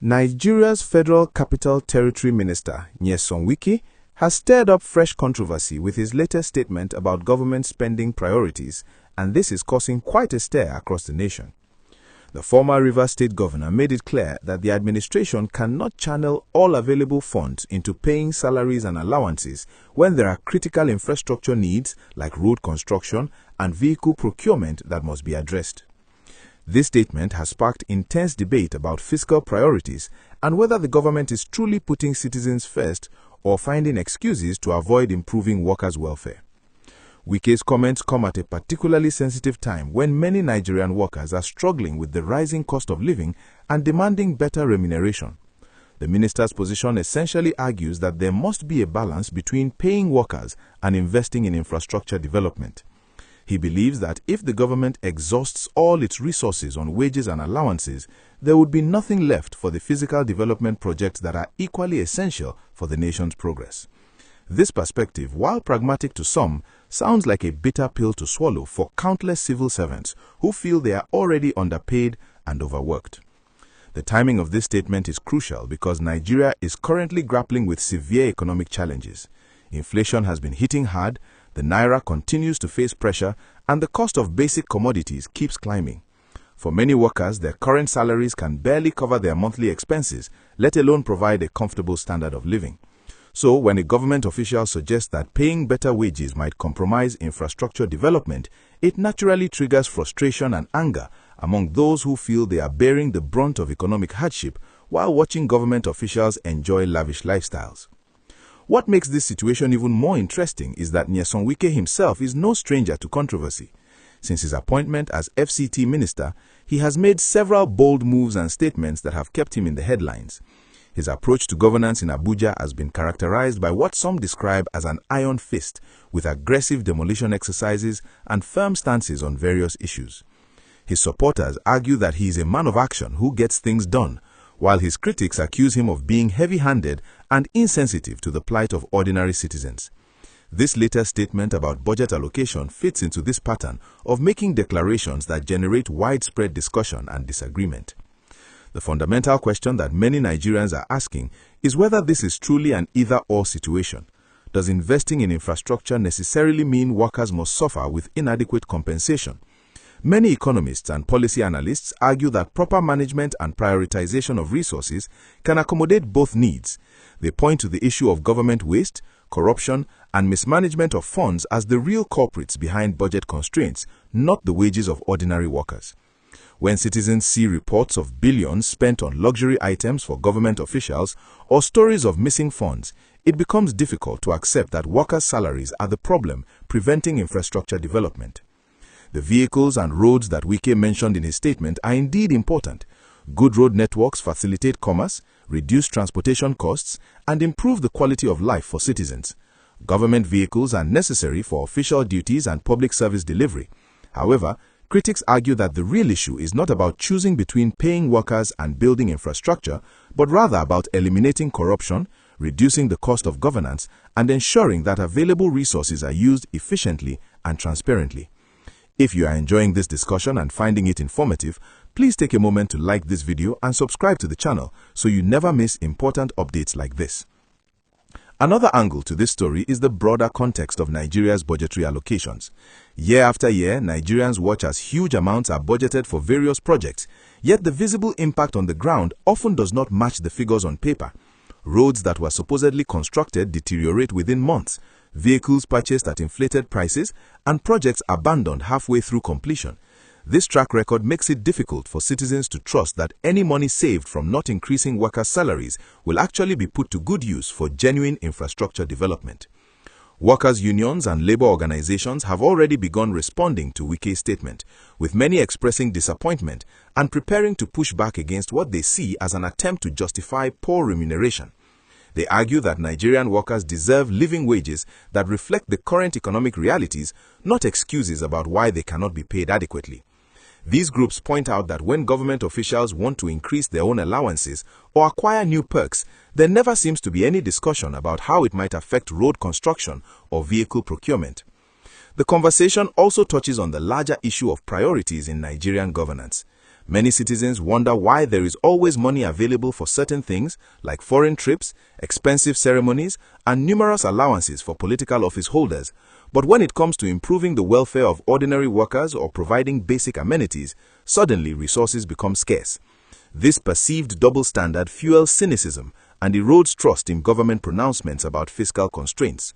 Nigeria's Federal Capital Territory Minister Nyesom Wike has stirred up fresh controversy with his latest statement about government spending priorities, and this is causing quite a stir across the nation. The former Rivers State governor made it clear that the administration cannot channel all available funds into paying salaries and allowances when there are critical infrastructure needs like road construction and vehicle procurement that must be addressed. This statement has sparked intense debate about fiscal priorities and whether the government is truly putting citizens first or finding excuses to avoid improving workers' welfare. Wike's comments come at a particularly sensitive time when many Nigerian workers are struggling with the rising cost of living and demanding better remuneration. The minister's position essentially argues that there must be a balance between paying workers and investing in infrastructure development. He believes that if the government exhausts all its resources on wages and allowances, there would be nothing left for the physical development projects that are equally essential for the nation's progress. This perspective, while pragmatic to some, sounds like a bitter pill to swallow for countless civil servants who feel they are already underpaid and overworked. The timing of this statement is crucial because Nigeria is currently grappling with severe economic challenges. Inflation has been hitting hard, the naira continues to face pressure, and the cost of basic commodities keeps climbing. For many workers, their current salaries can barely cover their monthly expenses, let alone provide a comfortable standard of living. So, when a government official suggests that paying better wages might compromise infrastructure development, it naturally triggers frustration and anger among those who feel they are bearing the brunt of economic hardship while watching government officials enjoy lavish lifestyles. What makes this situation even more interesting is that Nyesom Wike himself is no stranger to controversy. Since his appointment as FCT Minister, he has made several bold moves and statements that have kept him in the headlines. His approach to governance in Abuja has been characterized by what some describe as an iron fist, with aggressive demolition exercises and firm stances on various issues. His supporters argue that he is a man of action who gets things done, while his critics accuse him of being heavy-handed and insensitive to the plight of ordinary citizens. This latest statement about budget allocation fits into this pattern of making declarations that generate widespread discussion and disagreement. The fundamental question that many Nigerians are asking is whether this is truly an either-or situation. Does investing in infrastructure necessarily mean workers must suffer with inadequate compensation? Many economists and policy analysts argue that proper management and prioritization of resources can accommodate both needs. They point to the issue of government waste, corruption, and mismanagement of funds as the real culprits behind budget constraints, not the wages of ordinary workers. When citizens see reports of billions spent on luxury items for government officials or stories of missing funds, it becomes difficult to accept that workers' salaries are the problem preventing infrastructure development. The vehicles and roads that Wike mentioned in his statement are indeed important. Good road networks facilitate commerce, reduce transportation costs, and improve the quality of life for citizens. Government vehicles are necessary for official duties and public service delivery. However, critics argue that the real issue is not about choosing between paying workers and building infrastructure, but rather about eliminating corruption, reducing the cost of governance, and ensuring that available resources are used efficiently and transparently. If you are enjoying this discussion and finding it informative, please take a moment to like this video and subscribe to the channel so you never miss important updates like this. Another angle to this story is the broader context of Nigeria's budgetary allocations. Year after year, Nigerians watch as huge amounts are budgeted for various projects, yet the visible impact on the ground often does not match the figures on paper. Roads that were supposedly constructed deteriorate within months, vehicles purchased at inflated prices, and projects abandoned halfway through completion. This track record makes it difficult for citizens to trust that any money saved from not increasing workers' salaries will actually be put to good use for genuine infrastructure development. Workers' unions and labor organizations have already begun responding to Wike's statement, with many expressing disappointment and preparing to push back against what they see as an attempt to justify poor remuneration. They argue that Nigerian workers deserve living wages that reflect the current economic realities, not excuses about why they cannot be paid adequately. These groups point out that when government officials want to increase their own allowances or acquire new perks, there never seems to be any discussion about how it might affect road construction or vehicle procurement. The conversation also touches on the larger issue of priorities in Nigerian governance. Many citizens wonder why there is always money available for certain things like foreign trips, expensive ceremonies, and numerous allowances for political office holders. But when it comes to improving the welfare of ordinary workers or providing basic amenities, suddenly resources become scarce. This perceived double standard fuels cynicism and erodes trust in government pronouncements about fiscal constraints.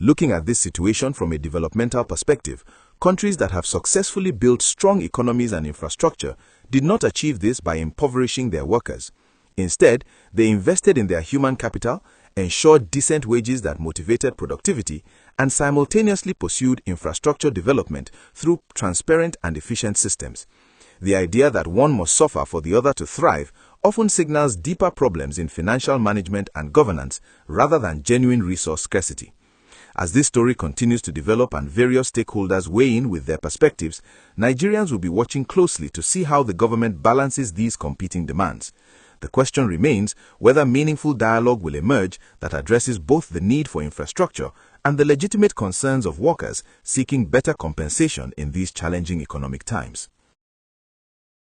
Looking at this situation from a developmental perspective, countries that have successfully built strong economies and infrastructure did not achieve this by impoverishing their workers. Instead, they invested in their human capital, ensured decent wages that motivated productivity, and simultaneously pursued infrastructure development through transparent and efficient systems. The idea that one must suffer for the other to thrive often signals deeper problems in financial management and governance rather than genuine resource scarcity. As this story continues to develop and various stakeholders weigh in with their perspectives, Nigerians will be watching closely to see how the government balances these competing demands. The question remains whether meaningful dialogue will emerge that addresses both the need for infrastructure and the legitimate concerns of workers seeking better compensation in these challenging economic times.